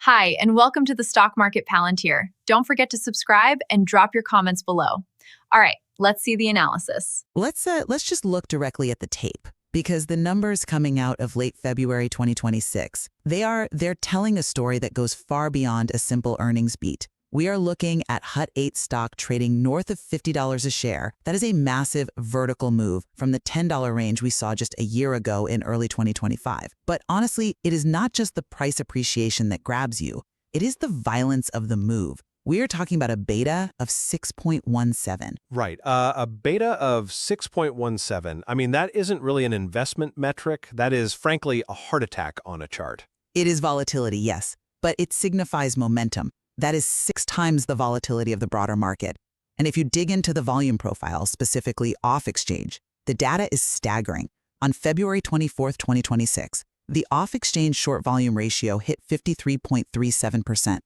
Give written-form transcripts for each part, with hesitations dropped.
Hi, and welcome to the Stock Market Palantir. Don't forget to subscribe and drop your comments below. All right, let's see the analysis. Let's just look directly at the tape because the numbers coming out of late February 2026, they're telling a story that goes far beyond a simple earnings beat. We are looking at Hut 8 stock trading north of $50 a share. That is a massive vertical move from the $10 range we saw just a year ago in early 2025. But honestly, it is not just the price appreciation that grabs you. It is the violence of the move. We are talking about a beta of 6.17. Right. A beta of 6.17. I mean, that isn't really an investment metric. That is, frankly, a heart attack on a chart. It is volatility, yes, but it signifies momentum. That is 6 times the volatility of the broader market. And if you dig into the volume profile, specifically off-exchange, the data is staggering. On February 24, 2026, the off-exchange short volume ratio hit 53.37%.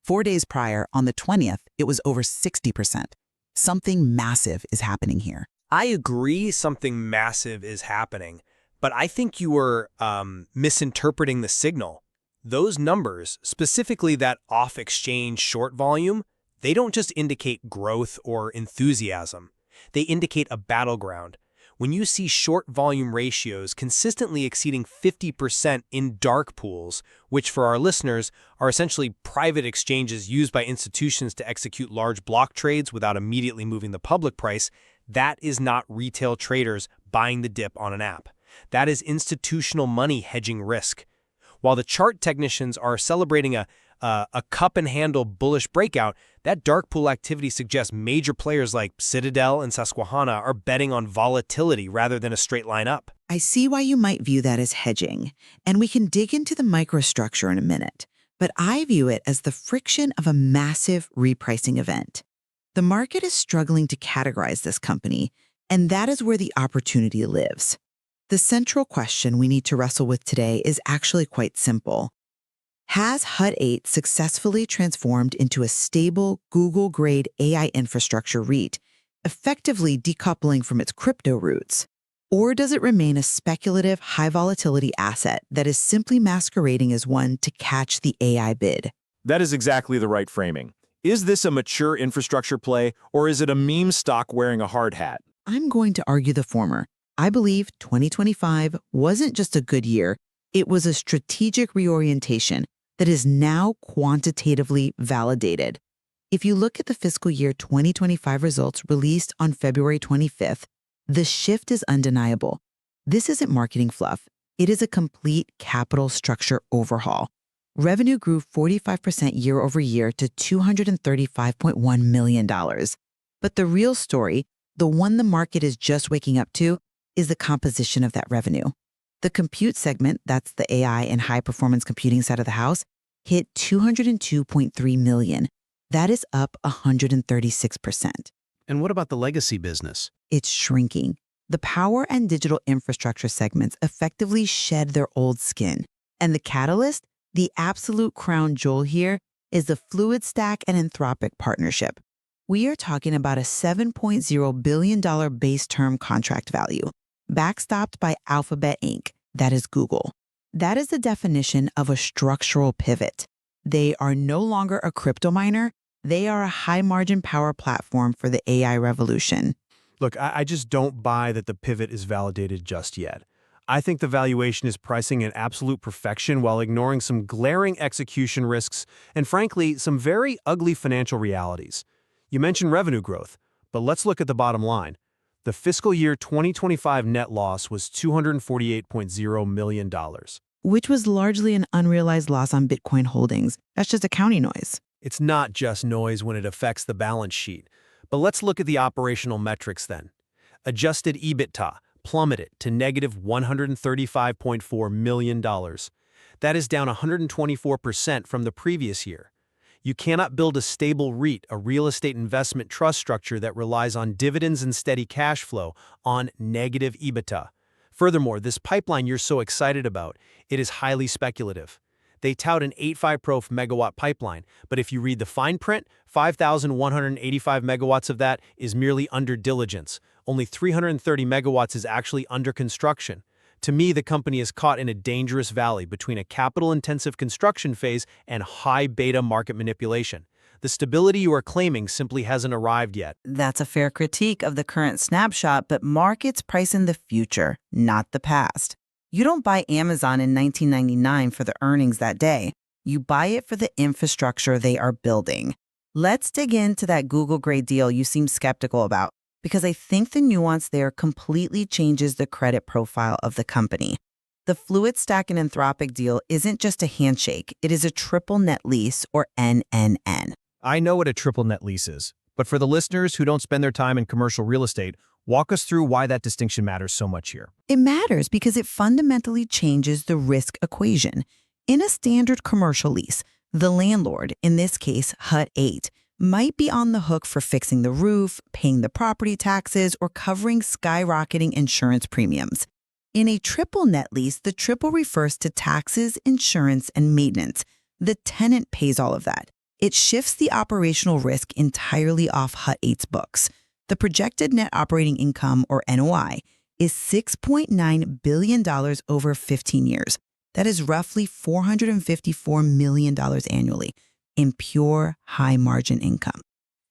4 days prior, on the 20th, it was over 60%. Something massive is happening here. I agree something massive is happening, but I think you were misinterpreting the signal. Those numbers, specifically that off-exchange short volume, they don't just indicate growth or enthusiasm. They indicate a battleground. When you see short volume ratios consistently exceeding 50% in dark pools, which for our listeners are essentially private exchanges used by institutions to execute large block trades without immediately moving the public price, that is not retail traders buying the dip on an app. That is institutional money hedging risk. While the chart technicians are celebrating a cup-and-handle bullish breakout, that dark pool activity suggests major players like Citadel and Susquehanna are betting on volatility rather than a straight line up. I see why you might view that as hedging, and we can dig into the microstructure in a minute, but I view it as the friction of a massive repricing event. The market is struggling to categorize this company, and that is where the opportunity lives. The central question we need to wrestle with today is actually quite simple. Has Hut 8 successfully transformed into a stable Google-grade AI infrastructure REIT, effectively decoupling from its crypto roots? Or does it remain a speculative, high-volatility asset that is simply masquerading as one to catch the AI bid? That is exactly the right framing. Is this a mature infrastructure play, or is it a meme stock wearing a hard hat? I'm going to argue the former. I believe 2025 wasn't just a good year, it was a strategic reorientation that is now quantitatively validated. If you look at the fiscal year 2025 results released on February 25th, the shift is undeniable. This isn't marketing fluff. It is a complete capital structure overhaul. Revenue grew 45% year over year to $235.1 million. But the real story, the one the market is just waking up to, is the composition of that revenue. The compute segment, that's the AI and high-performance computing side of the house, hit $202.3 million. That is up 136%. And what about the legacy business? It's shrinking. The power and digital infrastructure segments effectively shed their old skin. And the catalyst, the absolute crown jewel here, is the Fluid Stack and Anthropic partnership. We are talking about a $7.0 billion base term contract value, backstopped by Alphabet Inc., that is Google. That is the definition of a structural pivot. They are no longer a crypto miner, they are a high-margin power platform for the AI revolution. Look, I just don't buy that the pivot is validated just yet. I think the valuation is pricing in absolute perfection while ignoring some glaring execution risks and, frankly, some very ugly financial realities. You mentioned revenue growth, but let's look at the bottom line. The fiscal year 2025 net loss was $248.0 million. Which was largely an unrealized loss on Bitcoin holdings. That's just accounting noise. It's not just noise when it affects the balance sheet. But let's look at the operational metrics then. Adjusted EBITDA plummeted to negative $135.4 million. That is down 124% from the previous year. You cannot build a stable REIT, a real estate investment trust structure that relies on dividends and steady cash flow, on negative EBITDA. Furthermore, this pipeline you're so excited about, it is highly speculative. They tout an 85 megawatt pipeline, but if you read the fine print, 5,185 megawatts of that is merely under diligence. Only 330 megawatts is actually under construction. To me, the company is caught in a dangerous valley between a capital-intensive construction phase and high-beta market manipulation. The stability you are claiming simply hasn't arrived yet. That's a fair critique of the current snapshot, but markets price in the future, not the past. You don't buy Amazon in 1999 for the earnings that day. You buy it for the infrastructure they are building. Let's dig into that Google-grade deal you seem skeptical about, because I think the nuance there completely changes the credit profile of the company. The Fluidstack and Anthropic deal isn't just a handshake, it is a triple net lease, or NNN. I know what a triple net lease is, but for the listeners who don't spend their time in commercial real estate, walk us through why that distinction matters so much here. It matters because it fundamentally changes the risk equation. In a standard commercial lease, the landlord, in this case Hut 8, might be on the hook for fixing the roof, paying the property taxes, or covering skyrocketing insurance premiums. In a triple net lease, the triple refers to taxes, insurance, and maintenance. The tenant pays all of that. It shifts the operational risk entirely off Hut 8's books. The projected net operating income, or NOI, is $6.9 billion over 15 years. That is roughly $454 million annually in pure high-margin income.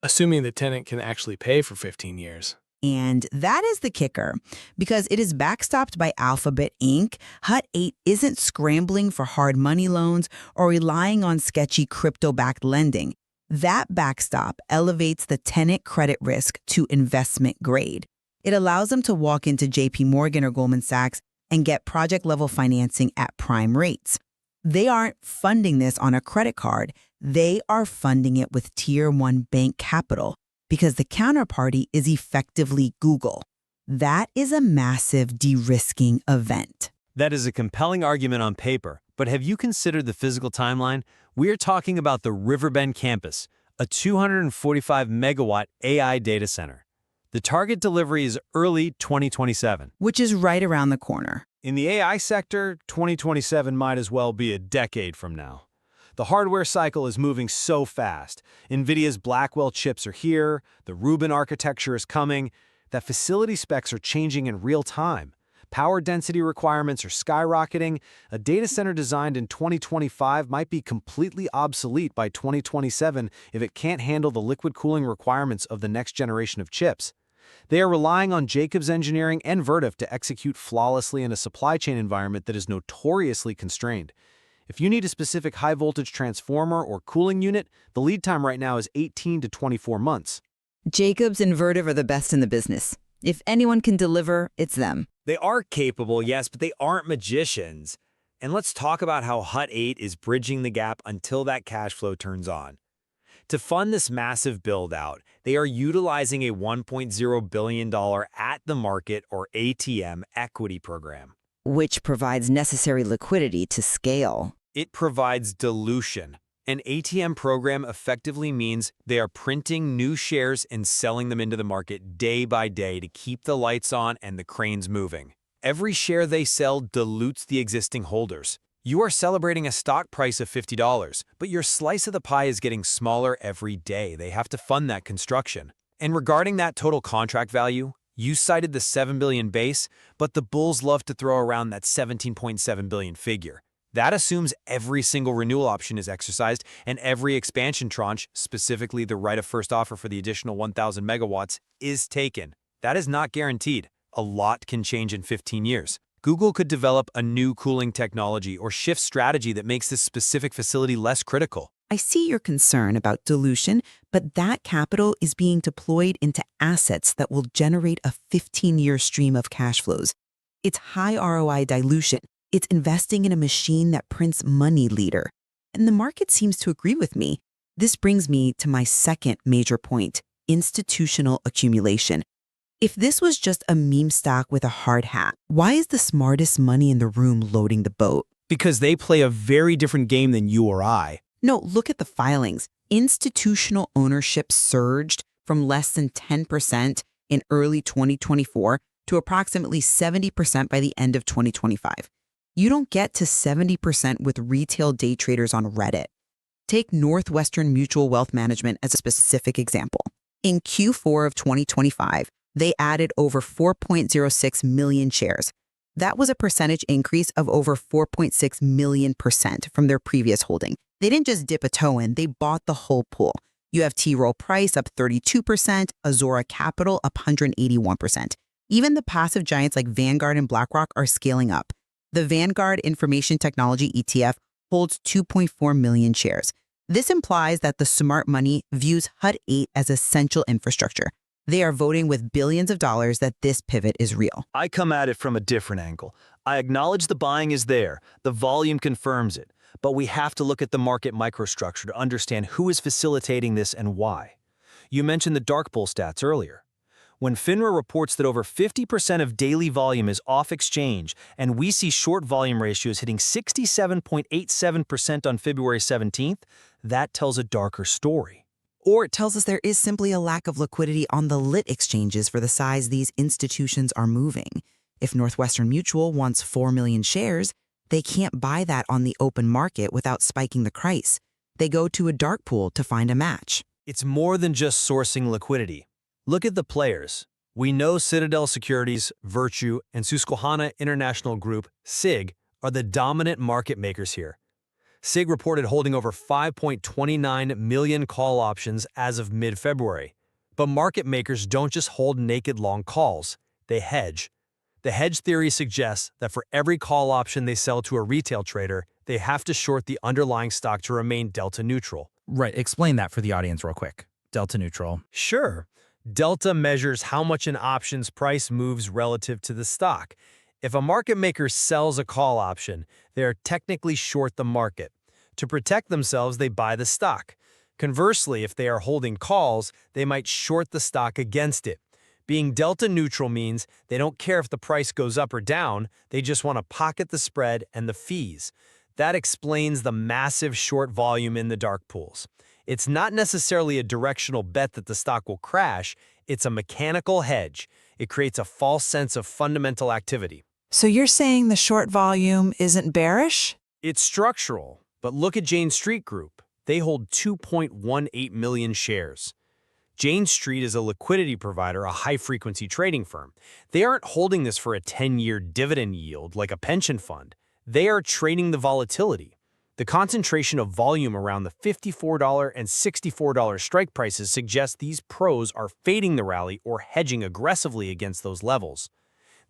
Assuming the tenant can actually pay for 15 years. And that is the kicker. Because it is backstopped by Alphabet Inc., Hut 8 isn't scrambling for hard money loans or relying on sketchy crypto-backed lending. That backstop elevates the tenant credit risk to investment grade. It allows them to walk into JP Morgan or Goldman Sachs and get project-level financing at prime rates. They aren't funding this on a credit card. They are funding it with Tier 1 bank capital because the counterparty is effectively Google. That is a massive de-risking event. That is a compelling argument on paper, but have you considered the physical timeline? We're talking about the Riverbend campus, a 245-megawatt AI data center. The target delivery is early 2027. Which is right around the corner. In the AI sector, 2027 might as well be a decade from now. The hardware cycle is moving so fast. NVIDIA's Blackwell chips are here, the Rubin architecture is coming, that facility specs are changing in real time. Power density requirements are skyrocketing. A data center designed in 2025 might be completely obsolete by 2027 if it can't handle the liquid cooling requirements of the next generation of chips. They are relying on Jacobs Engineering and Vertiv to execute flawlessly in a supply chain environment that is notoriously constrained. If you need a specific high-voltage transformer or cooling unit, the lead time right now is 18 to 24 months. Jacobs and Vertiv are the best in the business. If anyone can deliver, it's them. They are capable, yes, but they aren't magicians. And let's talk about how Hut 8 is bridging the gap until that cash flow turns on. To fund this massive build-out, they are utilizing a $1.0 billion at-the-market, or ATM, equity program. Which provides necessary liquidity to scale. It provides dilution. An ATM program effectively means they are printing new shares and selling them into the market day by day to keep the lights on and the cranes moving. Every share they sell dilutes the existing holders. You are celebrating a stock price of $50, but your slice of the pie is getting smaller every day. They have to fund that construction. And regarding that total contract value, you cited the $7 billion base, but the bulls love to throw around that $17.7 billion figure. That assumes every single renewal option is exercised and every expansion tranche, specifically the right of first offer for the additional 1,000 megawatts, is taken. That is not guaranteed. A lot can change in 15 years. Google could develop a new cooling technology or shift strategy that makes this specific facility less critical. I see your concern about dilution, but that capital is being deployed into assets that will generate a 15-year stream of cash flows. It's high ROI dilution. It's investing in a machine that prints money later. And the market seems to agree with me. This brings me to my second major point, institutional accumulation. If this was just a meme stock with a hard hat, why is the smartest money in the room loading the boat? Because they play a very different game than you or I. No, look at the filings. Institutional ownership surged from less than 10% in early 2024 to approximately 70% by the end of 2025. You don't get to 70% with retail day traders on Reddit. Take Northwestern Mutual Wealth Management as a specific example. In Q4 of 2025, they added over 4.06 million shares. That was a percentage increase of over 4.6 million% from their previous holding. They didn't just dip a toe in, they bought the whole pool. You have T. Rowe Price up 32%, Azora Capital up 181%. Even the passive giants like Vanguard and BlackRock are scaling up. The Vanguard Information Technology ETF holds 2.4 million shares. This implies that the smart money views HUD 8 as essential infrastructure. They are voting with billions of dollars that this pivot is real. I come at it from a different angle. I acknowledge the buying is there, the volume confirms it, but we have to look at the market microstructure to understand who is facilitating this and why. You mentioned the dark pool stats earlier. When FINRA reports that over 50% of daily volume is off exchange, and we see short volume ratios hitting 67.87% on February 17th, that tells a darker story. Or it tells us there is simply a lack of liquidity on the lit exchanges for the size these institutions are moving. If Northwestern Mutual wants 4 million shares, they can't buy that on the open market without spiking the price. They go to a dark pool to find a match. It's more than just sourcing liquidity. Look at the players. We know Citadel Securities, Virtue, and Susquehanna International Group, SIG, are the dominant market makers here. SIG reported holding over 5.29 million call options as of mid-February. But market makers don't just hold naked long calls, they hedge. The hedge theory suggests that for every call option they sell to a retail trader, they have to short the underlying stock to remain delta neutral. Right, explain that for the audience real quick. Delta neutral. Sure. Delta measures how much an option's price moves relative to the stock. If a market maker sells a call option, they are technically short the market. To protect themselves, they buy the stock. Conversely, if they are holding calls, they might short the stock against it. Being delta neutral means they don't care if the price goes up or down, they just want to pocket the spread and the fees. That explains the massive short volume in the dark pools. It's not necessarily a directional bet that the stock will crash, it's a mechanical hedge. It creates a false sense of fundamental activity. So you're saying the short volume isn't bearish? It's structural, but look at Jane Street Group. They hold 2.18 million shares. Jane Street is a liquidity provider, a high-frequency trading firm. They aren't holding this for a 10-year dividend yield like a pension fund. They are trading the volatility. The concentration of volume around the $54 and $64 strike prices suggests these pros are fading the rally or hedging aggressively against those levels.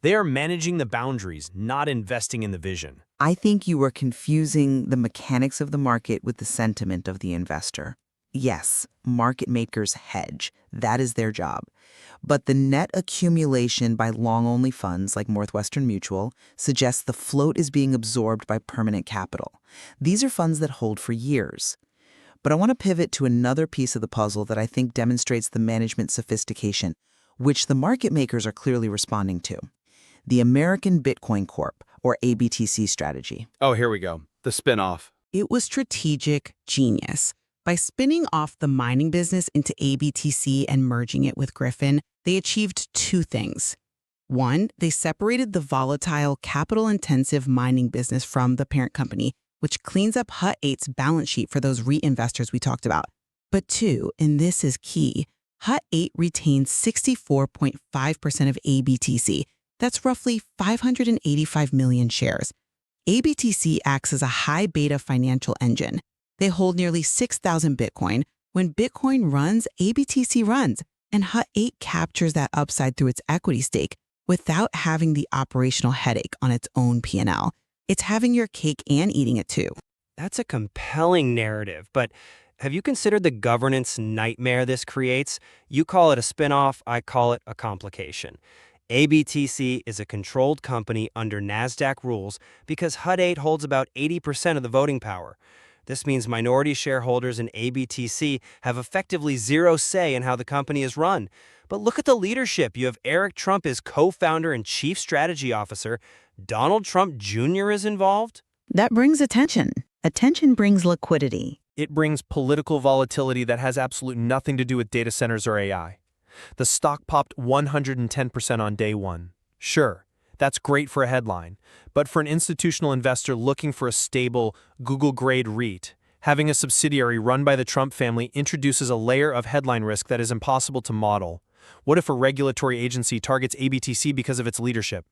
They are managing the boundaries, not investing in the vision. I think you were confusing the mechanics of the market with the sentiment of the investor. Yes, market makers hedge. That is their job. But the net accumulation by long-only funds like Northwestern Mutual suggests the float is being absorbed by permanent capital. These are funds that hold for years. But I want to pivot to another piece of the puzzle that I think demonstrates the management sophistication, which the market makers are clearly responding to. The American Bitcoin Corp, or ABTC strategy. Oh, here we go. The spin-off. It was strategic genius. By spinning off the mining business into ABTC and merging it with Griffin, they achieved two things. One, they separated the volatile, capital-intensive mining business from the parent company, which cleans up HUD 8's balance sheet for those reinvestors we talked about. But two, and this is key, HUD 8 retains 64.5% of ABTC. That's roughly 585 million shares. ABTC acts as a high beta financial engine. They hold nearly 6,000 Bitcoin. When Bitcoin runs, ABTC runs, and HUD 8 captures that upside through its equity stake without having the operational headache on its own P&L. It's having your cake and eating it too. That's a compelling narrative, but have you considered the governance nightmare this creates? You call it a spinoff, I call it a complication. ABTC is a controlled company under NASDAQ rules because HUD 8 holds about 80% of the voting power. This means minority shareholders in ABTC have effectively zero say in how the company is run. But look at the leadership. You have Eric Trump as co-founder and chief strategy officer. Donald Trump Jr. is involved. That brings attention. Attention brings liquidity. It brings political volatility that has absolutely nothing to do with data centers or AI. The stock popped 110% on day one. Sure, that's great for a headline, but for an institutional investor looking for a stable, Google-grade REIT, having a subsidiary run by the Trump family introduces a layer of headline risk that is impossible to model. What if a regulatory agency targets ABTC because of its leadership?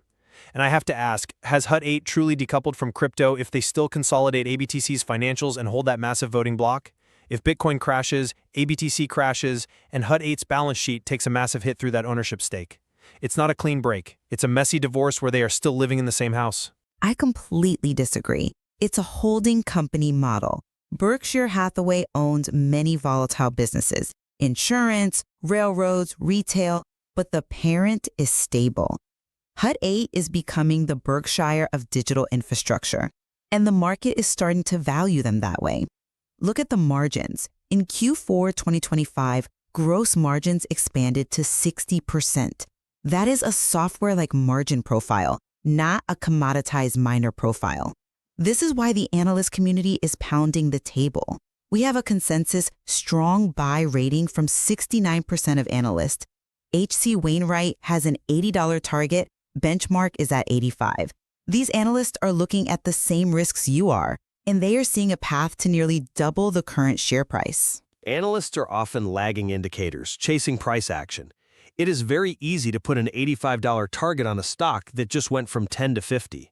And I have to ask, has Hut 8 truly decoupled from crypto if they still consolidate ABTC's financials and hold that massive voting block? If Bitcoin crashes, ABTC crashes, and Hut 8's balance sheet takes a massive hit through that ownership stake. It's not a clean break. It's a messy divorce where they are still living in the same house. I completely disagree. It's a holding company model. Berkshire Hathaway owns many volatile businesses, insurance, railroads, retail, but the parent is stable. Hut 8 is becoming the Berkshire of digital infrastructure, and the market is starting to value them that way. Look at the margins. In Q4 2025, gross margins expanded to 60%. That is a software-like margin profile, not a commoditized miner profile. This is why the analyst community is pounding the table. We have a consensus strong buy rating from 69% of analysts. H.C. Wainwright has an $80 target. Benchmark is at 85. These analysts are looking at the same risks you are, and they are seeing a path to nearly double the current share price. Analysts are often lagging indicators, chasing price action. It is very easy to put an $85 target on a stock that just went from 10 to 50.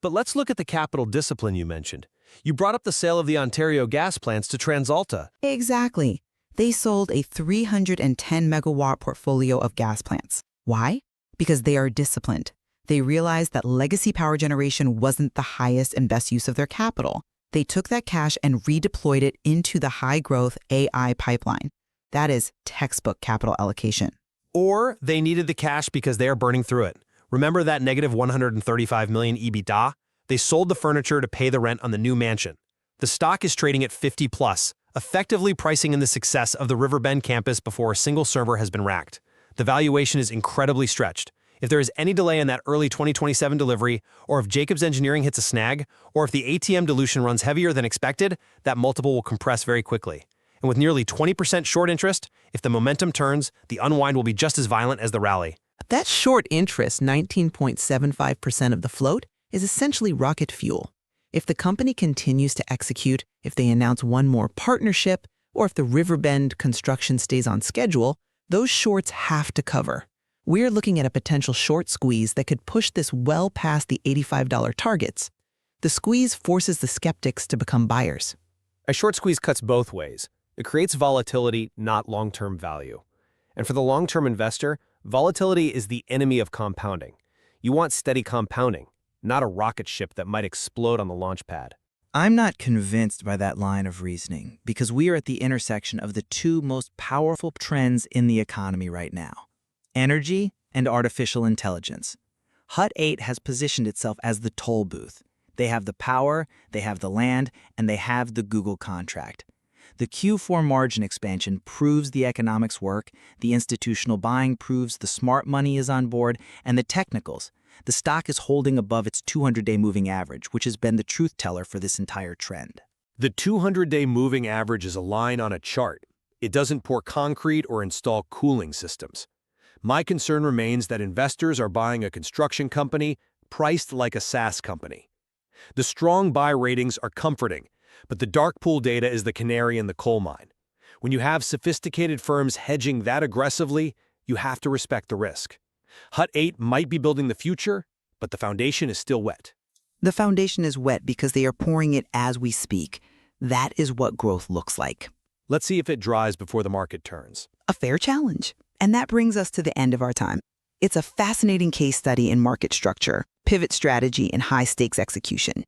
But let's look at the capital discipline you mentioned. You brought up the sale of the Ontario gas plants to TransAlta. Exactly. They sold a 310 megawatt portfolio of gas plants. Why? Because they are disciplined. They realized that legacy power generation wasn't the highest and best use of their capital. They took that cash and redeployed it into the high-growth AI pipeline. That is textbook capital allocation. Or they needed the cash because they are burning through it. Remember that negative $135 million EBITDA? They sold the furniture to pay the rent on the new mansion. The stock is trading at 50 plus, effectively pricing in the success of the Riverbend campus before a single server has been racked. The valuation is incredibly stretched. If there is any delay in that early 2027 delivery, or if Jacobs Engineering hits a snag, or if the ATM dilution runs heavier than expected, that multiple will compress very quickly. And with nearly 20% short interest, if the momentum turns, the unwind will be just as violent as the rally. That short interest, 19.75% of the float, is essentially rocket fuel. If the company continues to execute, if they announce one more partnership, or if the Riverbend construction stays on schedule, those shorts have to cover. We're looking at a potential short squeeze that could push this well past the $85 targets. The squeeze forces the skeptics to become buyers. A short squeeze cuts both ways. It creates volatility, not long-term value. And for the long-term investor, volatility is the enemy of compounding. You want steady compounding, not a rocket ship that might explode on the launch pad. I'm not convinced by that line of reasoning because we are at the intersection of the two most powerful trends in the economy right now: energy and artificial intelligence. Hut 8 has positioned itself as the toll booth. They have the power, they have the land, and they have the Google contract. The Q4 margin expansion proves the economics work, the institutional buying proves the smart money is on board, and the technicals. The stock is holding above its 200-day moving average, which has been the truth teller for this entire trend. The 200-day moving average is a line on a chart. It doesn't pour concrete or install cooling systems. My concern remains that investors are buying a construction company priced like a SaaS company. The strong buy ratings are comforting, but the dark pool data is the canary in the coal mine. When you have sophisticated firms hedging that aggressively, you have to respect the risk. Hut 8 might be building the future, but the foundation is still wet. The foundation is wet because they are pouring it as we speak. That is what growth looks like. Let's see if it dries before the market turns. A fair challenge. And that brings us to the end of our time. It's a fascinating case study in market structure, pivot strategy, and high-stakes execution.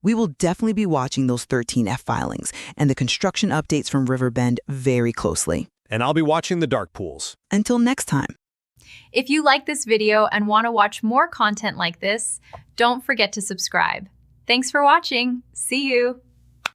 We will definitely be watching those 13F filings and the construction updates from Riverbend very closely. And I'll be watching the dark pools. Until next time. If you like this video and want to watch more content like this, don't forget to subscribe. Thanks for watching. See you.